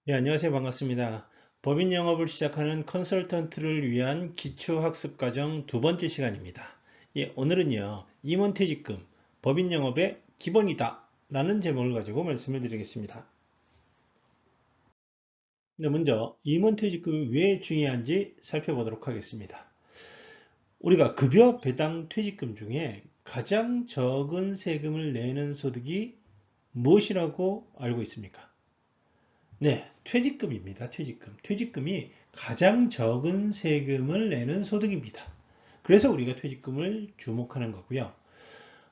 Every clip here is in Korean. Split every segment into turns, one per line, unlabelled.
네, 안녕하세요. 반갑습니다. 법인 영업을 시작하는 컨설턴트를 위한 기초학습과정 두 번째 시간입니다. 예, 오늘은요, 임원퇴직금, 법인 영업의 기본이다 라는 제목을 가지고 말씀을 드리겠습니다. 먼저 임원퇴직금이 왜 중요한지 살펴보도록 하겠습니다. 우리가 급여 배당 퇴직금 중에 가장 적은 세금을 내는 소득이 무엇이라고 알고 있습니까? 네, 퇴직금입니다. 퇴직금. 퇴직금이 가장 적은 세금을 내는 소득입니다. 그래서 우리가 퇴직금을 주목하는 거고요.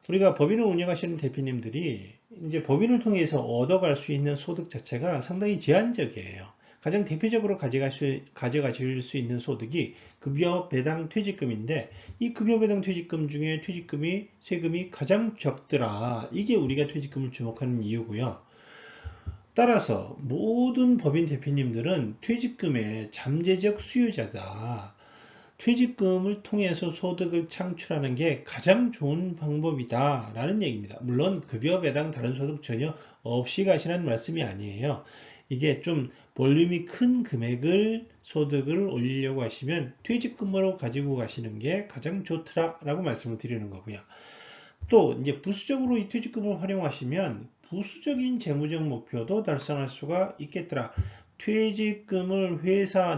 우리가 법인을 운영하시는 대표님들이 이제 법인을 통해서 얻어갈 수 있는 소득 자체가 상당히 제한적이에요. 가장 대표적으로 가져가실 수 있는 소득이 급여 배당 퇴직금인데, 이 급여 배당 퇴직금 중에 세금이 가장 적더라. 이게 우리가 퇴직금을 주목하는 이유고요. 따라서 모든 법인 대표님들은 퇴직금의 잠재적 수요자다. 퇴직금을 통해서 소득을 창출하는 게 가장 좋은 방법이다 라는 얘기입니다. 물론 급여 배당 다른 소득 전혀 없이 가시라는 말씀이 아니에요. 이게 좀 볼륨이 큰 금액을 소득을 올리려고 하시면 퇴직금으로 가지고 가시는 게 가장 좋더라 라고 말씀을 드리는 거고요. 또 이제 부수적으로 이 퇴직금을 활용하시면 부수적인 재무적 목표도 달성할 수가 있겠더라. 퇴직금을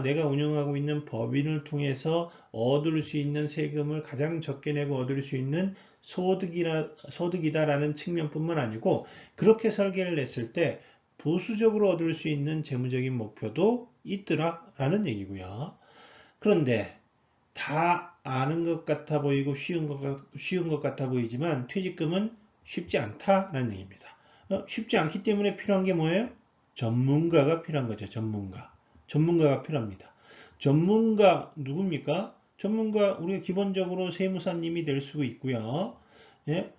내가 운영하고 있는 법인을 통해서 얻을 수 있는 세금을 가장 적게 내고 얻을 수 있는 소득이다라는 측면뿐만 아니고, 그렇게 설계를 냈을 때 부수적으로 얻을 수 있는 재무적인 목표도 있더라라는 얘기고요. 그런데 다 아는 것 같아 보이고 쉬운 것 같아 보이지만 퇴직금은 쉽지 않다라는 얘기입니다. 쉽지 않기 때문에 필요한 게 뭐예요? 전문가가 필요한 거죠. 전문가가 필요합니다. 전문가 누굽니까? 전문가 우리가 기본적으로 세무사님이 될 수 있고요. 예?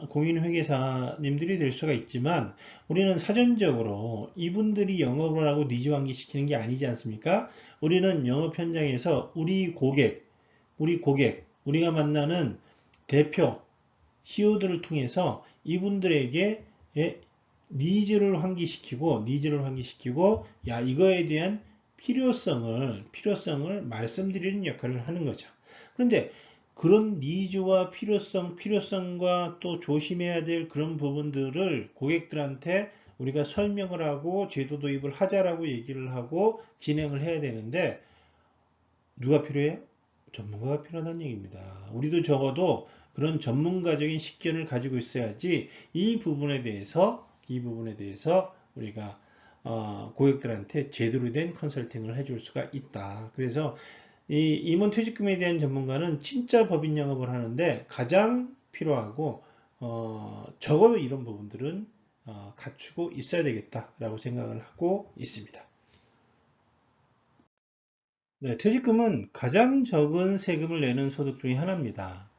공인회계사님들이 될 수가 있지만, 우리는 사전적으로 이분들이 영업을 하고 니즈 환기시키는 게 아니지 않습니까? 우리는 영업 현장에서 우리가 만나는 대표, CEO들을 통해서 이분들에게 예, 니즈를 환기시키고, 야, 이거에 대한 필요성을 말씀드리는 역할을 하는 거죠. 그런데 그런 니즈와 필요성과 또 조심해야 될 그런 부분들을 고객들한테 우리가 설명을 하고 제도 도입을 하자라고 얘기를 하고 진행을 해야 되는데, 누가 필요해요? 전문가가 필요하다는 얘기입니다. 우리도 적어도 그런 전문가적인 식견을 가지고 있어야지 이 부분에 대해서 우리가 고객들한테 제대로 된 컨설팅을 해줄 수가 있다. 그래서 이 임원 퇴직금에 대한 전문가는 진짜 법인 영업을 하는데 가장 필요하고, 적어도 이런 부분들은 갖추고 있어야 되겠다라고 생각을 하고 있습니다. 네, 퇴직금은 가장 적은 세금을 내는 소득 중에 하나입니다.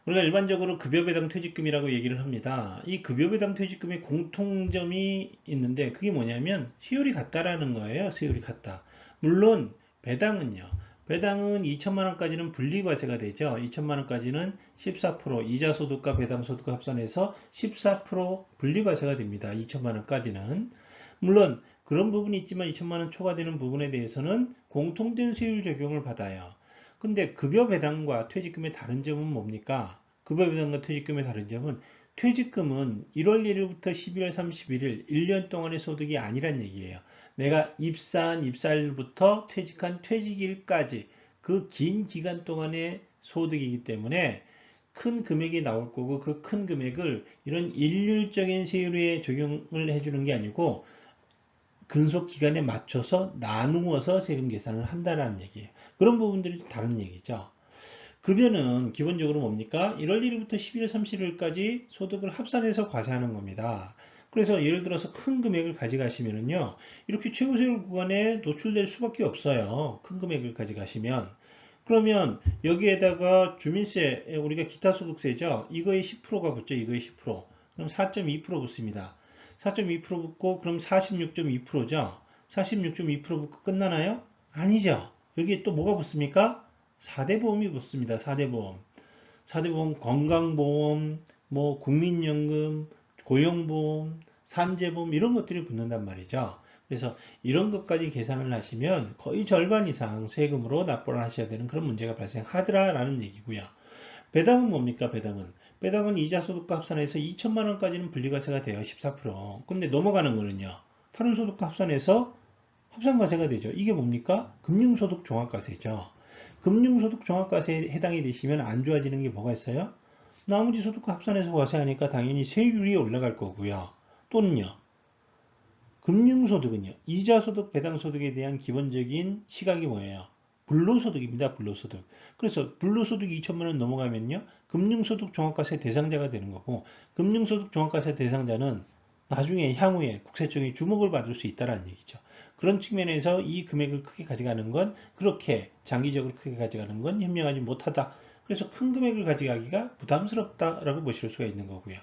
우리가 일반적으로 급여배당 퇴직금이라고 얘기를 합니다. 이 급여배당 퇴직금의 공통점이 있는데, 그게 뭐냐면 세율이 같다라는 거예요. 세율이 같다. 물론 배당은 2천만 원까지는 분리과세가 되죠. 2천만 원까지는 14%, 이자소득과 배당소득과 합산해서 14% 분리과세가 됩니다. 2천만 원까지는. 물론 그런 부분이 있지만 2천만 원 초과되는 부분에 대해서는 공통된 세율 적용을 받아요. 근데 급여 배당과 퇴직금의 다른 점은 뭡니까? 급여 배당과 퇴직금의 다른 점은, 퇴직금은 1월 1일부터 12월 31일 1년 동안의 소득이 아니란 얘기예요. 내가 입사한 입사일부터 퇴직한 퇴직일까지 그 긴 기간 동안의 소득이기 때문에 큰 금액이 나올 거고, 그 큰 금액을 이런 일률적인 세율에 적용을 해주는 게 아니고 근속 기간에 맞춰서 나누어서 세금 계산을 한다는 얘기예요. 그런 부분들이 다른 얘기죠. 급여는 기본적으로 뭡니까? 1월 1일부터 12월 30일까지 소득을 합산해서 과세하는 겁니다. 그래서 예를 들어서 큰 금액을 가져가시면은요, 이렇게 최고세율 구간에 노출될 수밖에 없어요. 큰 금액을 가져가시면. 그러면 여기에다가 주민세, 우리가 기타소득세죠. 이거의 10%가 붙죠. 이거의 10%. 그럼 4.2% 붙습니다. 4.2% 붙고, 그럼 46.2%죠. 46.2% 붙고 끝나나요? 아니죠. 여기에 또 뭐가 붙습니까? 4대 보험이 붙습니다. 4대 보험. 4대 보험, 건강보험, 뭐 국민연금, 고용보험, 산재보험 이런 것들이 붙는단 말이죠. 그래서 이런 것까지 계산을 하시면 거의 절반 이상 세금으로 납부를 하셔야 되는 그런 문제가 발생하더라라는 얘기고요. 배당은 뭡니까? 배당은 이자 소득과 합산해서 2천만 원까지는 분리과세가 돼요. 14%. 근데 넘어가는 거는요. 다른 소득과 합산해서 합산과세가 되죠. 이게 뭡니까? 금융소득 종합과세죠. 금융소득 종합과세에 해당이 되시면 안 좋아지는 게 뭐가 있어요? 나머지 소득과 합산해서 과세하니까 당연히 세율이 올라갈 거고요. 또는요. 금융소득은요. 이자소득, 배당소득에 대한 기본적인 시각이 뭐예요? 불로소득입니다. 불로소득. 그래서 불로소득 2천만 원 넘어가면요. 금융소득 종합과세 대상자가 되는 거고 금융소득 종합과세 대상자는 나중에 향후에 국세 쪽에 주목을 받을 수 있다는 얘기죠. 그런 측면에서 이 금액을 크게 가져가는 건 그렇게 장기적으로 크게 가져가는 건 현명하지 못하다. 그래서 큰 금액을 가져가기가 부담스럽다라고 보실 수가 있는 거고요.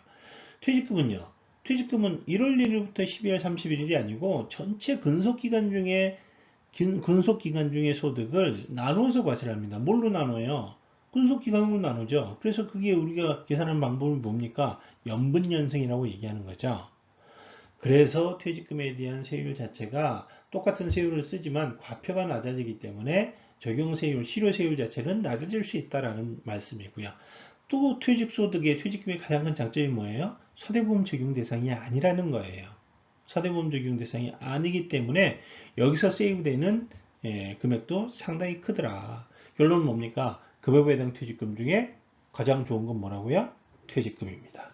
퇴직금은요. 퇴직금은 1월 1일부터 12월 31일이 아니고 전체 근속기간 중에 소득을 나누어서 과세를 합니다. 뭘로 나눠요? 근속기간으로 나누죠. 그래서 그게 우리가 계산하는 방법은 뭡니까? 연분연승이라고 얘기하는 거죠. 그래서 퇴직금에 대한 세율 자체가 똑같은 세율을 쓰지만 과표가 낮아지기 때문에 적용 세율, 실효 세율 자체는 낮아질 수 있다라는 말씀이고요. 또 퇴직금의 가장 큰 장점이 뭐예요? 사대보험 적용 대상이 아니라는 거예요. 사대보험 적용 대상이 아니기 때문에 여기서 세이브되는 금액도 상당히 크더라. 결론은 뭡니까? 급여에 해당 퇴직금 중에 가장 좋은 건 뭐라고요? 퇴직금입니다.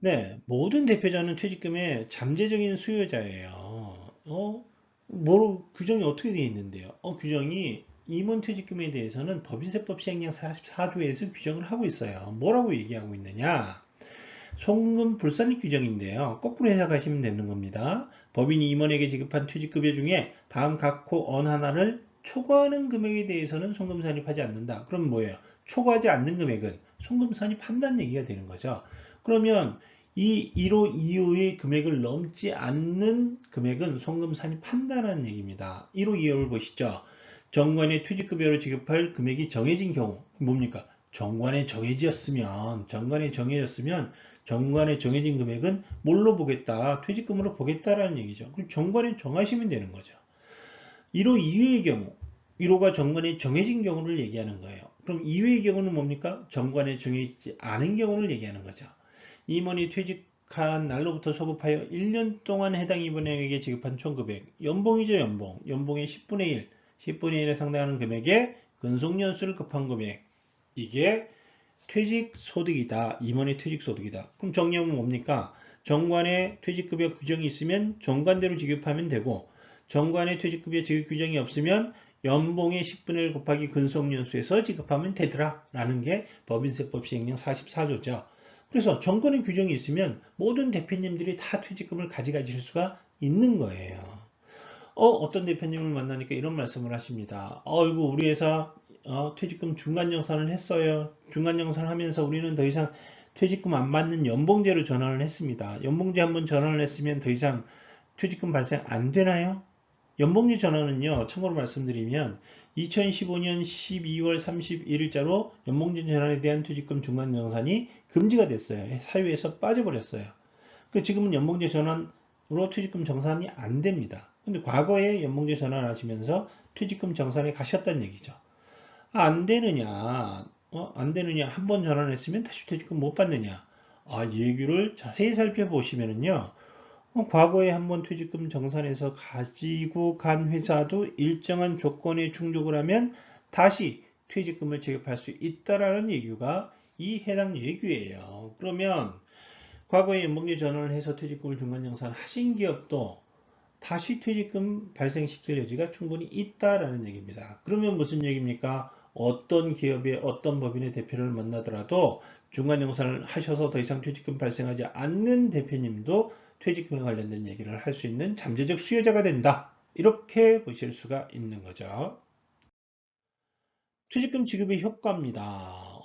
네, 모든 대표자는 퇴직금의 잠재적인 수요자예요. 규정이 어떻게 되어 있는데요? 규정이 임원 퇴직금에 대해서는 법인세법 시행령 44조에서 규정을 하고 있어요. 뭐라고 얘기하고 있느냐? 송금 불산입 규정인데요. 거꾸로 해석하시면 되는 겁니다. 법인이 임원에게 지급한 퇴직급여 중에 다음 각호 어느 하나를 초과하는 금액에 대해서는 송금 산입하지 않는다. 그럼 뭐예요? 초과하지 않는 금액은 송금 산입한다는 얘기가 되는 거죠. 그러면 이 1호 2호의 금액을 넘지 않는 금액은 송금 산입한다는 얘기입니다. 1호 2호를 보시죠. 정관의 퇴직급여로 지급할 금액이 정해진 경우 뭡니까? 정관에 정해졌으면 정관에 정해진 금액은 뭘로 보겠다? 퇴직금으로 보겠다라는 얘기죠. 그럼 정관에 정하시면 되는 거죠. 1호 이외의 경우 1호가 정관에 정해진 경우를 얘기하는 거예요. 그럼 이외의 경우는 뭡니까? 정관에 정해지지 않은 경우를 얘기하는 거죠. 임원이 퇴직한 날로부터 소급하여 1년 동안 해당 임원에게 지급한 총금액 연봉이죠. 연봉의 10분의 1 10분의 1에 상당하는 금액에 근속연수를 급한 금액 이게 퇴직소득이다. 임원의 퇴직소득이다. 그럼 정리하면 뭡니까? 정관에 퇴직급여 규정이 있으면 정관대로 지급하면 되고 정관에 퇴직급여 지급 규정이 없으면 연봉의 10분의 1 곱하기 근속연수에서 지급하면 되더라 라는 게 법인세법 시행령 44조죠. 그래서 정관의 규정이 있으면 모든 대표님들이 다 퇴직금을 가져가실 수가 있는 거예요. 어떤 대표님을 만나니까 이런 말씀을 하십니다. 이거 우리 회사 퇴직금 중간정산을 했어요. 중간정산을 하면서 우리는 더 이상 퇴직금 안 받는 연봉제로 전환을 했습니다. 연봉제 한번 전환을 했으면 더 이상 퇴직금 발생 안 되나요? 연봉제 전환은요, 참고로 말씀드리면 2015년 12월 31일자로 연봉제 전환에 대한 퇴직금 중간정산이 금지가 됐어요. 사유에서 빠져버렸어요. 지금은 연봉제 전환으로 퇴직금 정산이 안 됩니다. 근데 과거에 연봉제 전환을 하시면서 퇴직금 정산에 가셨다는 얘기죠. 안 되느냐, 안 되느냐, 한 번 전환했으면 다시 퇴직금 못 받느냐. 이 얘기를 자세히 살펴보시면은요, 과거에 한 번 퇴직금 정산해서 가지고 간 회사도 일정한 조건에 충족을 하면 다시 퇴직금을 지급할 수 있다라는 얘기가 이 해당 얘기예요. 그러면 과거에 연봉제 전환을 해서 퇴직금을 중간정산 하신 기업도 다시 퇴직금 발생시킬 여지가 충분히 있다라는 얘기입니다. 그러면 무슨 얘기입니까? 어떤 기업의 어떤 법인의 대표를 만나더라도 중간정산을 하셔서 더 이상 퇴직금 발생하지 않는 대표님도 퇴직금에 관련된 얘기를 할 수 있는 잠재적 수요자가 된다. 이렇게 보실 수가 있는 거죠. 퇴직금 지급의 효과입니다.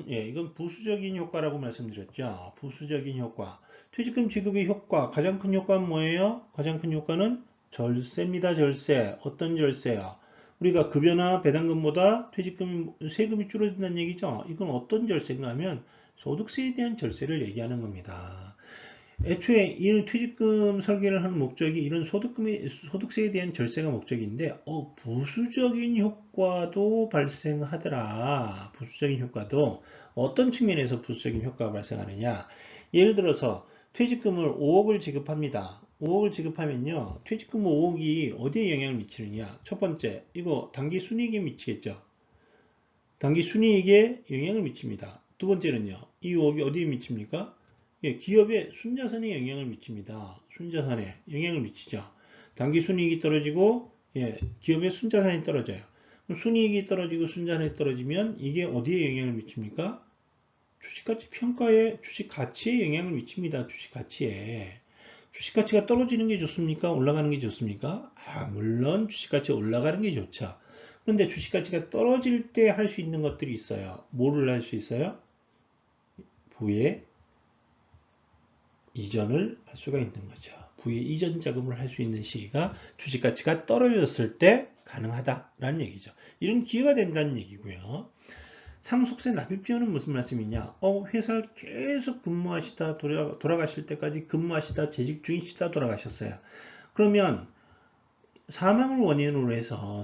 이건 부수적인 효과라고 말씀드렸죠. 부수적인 효과. 퇴직금 지급의 효과, 가장 큰 효과는 뭐예요? 가장 큰 효과는 절세입니다. 절세. 어떤 절세야? 우리가 급여나 배당금보다 퇴직금 세금이 줄어든다는 얘기죠. 이건 어떤 절세인가 하면 소득세에 대한 절세를 얘기하는 겁니다. 애초에 이 퇴직금 설계를 하는 목적이 이런 소득세에 대한 절세가 목적인데, 부수적인 효과도 발생하더라. 부수적인 효과도 어떤 측면에서 부수적인 효과가 발생하느냐? 예를 들어서 퇴직금을 5억을 지급합니다. 5억을 지급하면요, 퇴직금 5억이 어디에 영향을 미치느냐? 첫 번째, 이거 당기 순이익에 미치겠죠. 당기 순이익에 영향을 미칩니다. 두 번째는요, 이 5억이 어디에 미칩니까? 예, 기업의 순자산에 영향을 미칩니다. 순자산에 영향을 미치죠. 당기 순이익이 떨어지고, 예, 기업의 순자산이 떨어져요. 그럼 순이익이 떨어지고 순자산이 떨어지면 이게 어디에 영향을 미칩니까? 주식가치 평가에, 주식 가치에 영향을 미칩니다. 주식 가치에. 주식 가치가 떨어지는 게 좋습니까? 올라가는 게 좋습니까? 물론 주식 가치가 올라가는 게 좋죠. 그런데 주식 가치가 떨어질 때 할 수 있는 것들이 있어요. 뭐를 할 수 있어요? 부의 이전을 할 수가 있는 거죠. 부의 이전 자금을 할 수 있는 시기가 주식 가치가 떨어졌을 때 가능하다라는 얘기죠. 이런 기회가 된다는 얘기고요. 상속세 납입 지원은 무슨 말씀이냐? 회사를 계속 근무하시다 돌아가실 때까지 근무하시다 재직 중이시다 돌아가셨어요. 그러면 사망을 원인으로 해서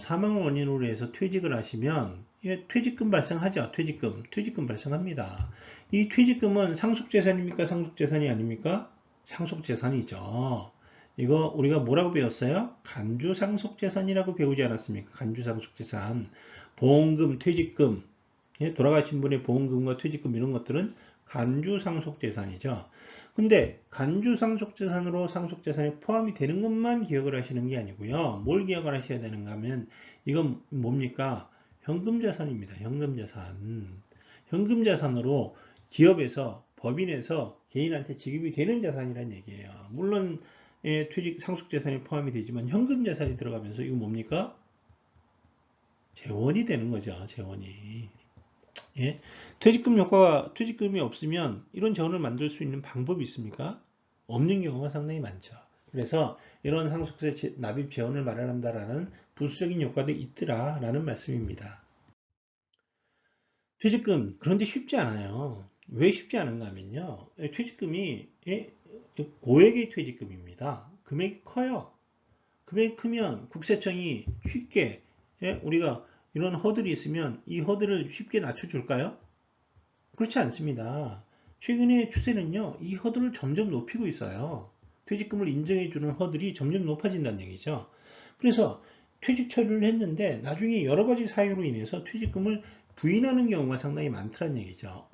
퇴직을 하시면 퇴직금 발생하죠. 퇴직금 발생합니다. 이 퇴직금은 상속재산입니까? 상속재산이 아닙니까? 상속재산이죠. 이거 우리가 뭐라고 배웠어요? 간주상속재산이라고 배우지 않았습니까? 간주상속재산. 보험금, 퇴직금, 돌아가신 분의 보험금과 퇴직금 이런 것들은 간주상속재산이죠. 근데 간주상속재산으로 상속재산에 포함이 되는 것만 기억을 하시는 게 아니고요. 뭘 기억을 하셔야 되는가 하면 이건 뭡니까? 현금자산입니다. 현금자산. 현금자산으로 기업에서 법인에서 개인한테 지급이 되는 자산이란 얘기예요. 물론 퇴직 상속재산에 포함이 되지만 현금자산이 들어가면서 이거 뭡니까? 재원이 되는 거죠. 재원이. 예? 퇴직금이 없으면 이런 재원을 만들 수 있는 방법이 있습니까? 없는 경우가 상당히 많죠. 그래서 이런 상속세 납입 재원을 마련한다라는 부수적인 효과도 있더라라는 말씀입니다. 퇴직금, 그런데 쉽지 않아요. 왜 쉽지 않은가 하면요. 퇴직금이 고액의 퇴직금입니다. 금액이 커요. 금액이 크면 국세청이 쉽게 우리가 이런 허들이 있으면 이 허들을 쉽게 낮춰줄까요? 그렇지 않습니다. 최근의 추세는요, 이 허들을 점점 높이고 있어요. 퇴직금을 인정해주는 허들이 점점 높아진다는 얘기죠. 그래서 퇴직 처리를 했는데 나중에 여러 가지 사유로 인해서 퇴직금을 부인하는 경우가 상당히 많다는 얘기죠.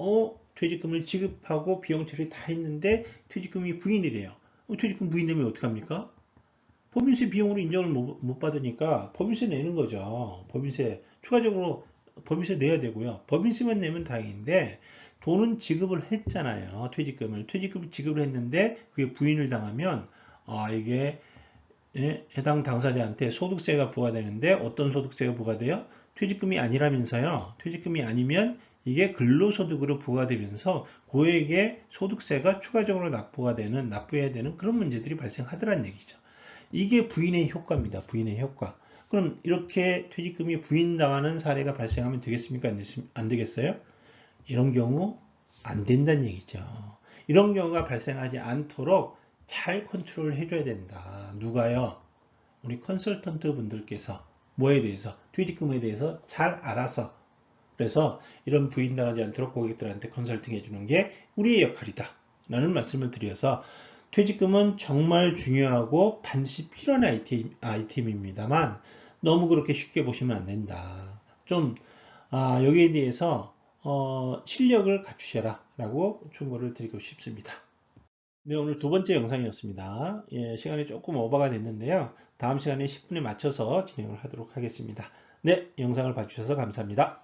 퇴직금을 지급하고 비용 처리 다 했는데 퇴직금이 부인이 돼요. 퇴직금 부인되면 어떡합니까? 법인세 비용으로 인정을 못 받으니까 법인세 내는 거죠. 추가적으로 법인세 내야 되고요. 법인세만 내면 다행인데 돈은 지급을 했잖아요. 퇴직금을 지급을 했는데 그게 부인을 당하면 이게 해당 당사자한테 소득세가 부과되는데 어떤 소득세가 부과돼요? 퇴직금이 아니라면서요. 퇴직금이 아니면 이게 근로소득으로 부과되면서 고액의 소득세가 추가적으로 납부해야 되는 그런 문제들이 발생하더란 얘기죠. 이게 부인의 효과입니다. 부인의 효과. 그럼 이렇게 퇴직금이 부인당하는 사례가 발생하면 되겠습니까? 안 되겠어요? 이런 경우 안 된다는 얘기죠. 이런 경우가 발생하지 않도록 잘 컨트롤 해줘야 된다. 누가요? 우리 컨설턴트 분들께서 뭐에 대해서? 퇴직금에 대해서 잘 알아서 그래서 이런 부인당하지 않도록 고객들한테 컨설팅 해주는 게 우리의 역할이다. 라는 말씀을 드려서 퇴직금은 정말 중요하고 반드시 필요한 아이템입니다만 너무 그렇게 쉽게 보시면 안 된다. 좀 여기에 대해서 실력을 갖추셔라 라고 충고를 드리고 싶습니다. 네, 오늘 두 번째 영상이었습니다. 예, 시간이 조금 오버가 됐는데요. 다음 시간에 10분에 맞춰서 진행을 하도록 하겠습니다. 네, 영상을 봐주셔서 감사합니다.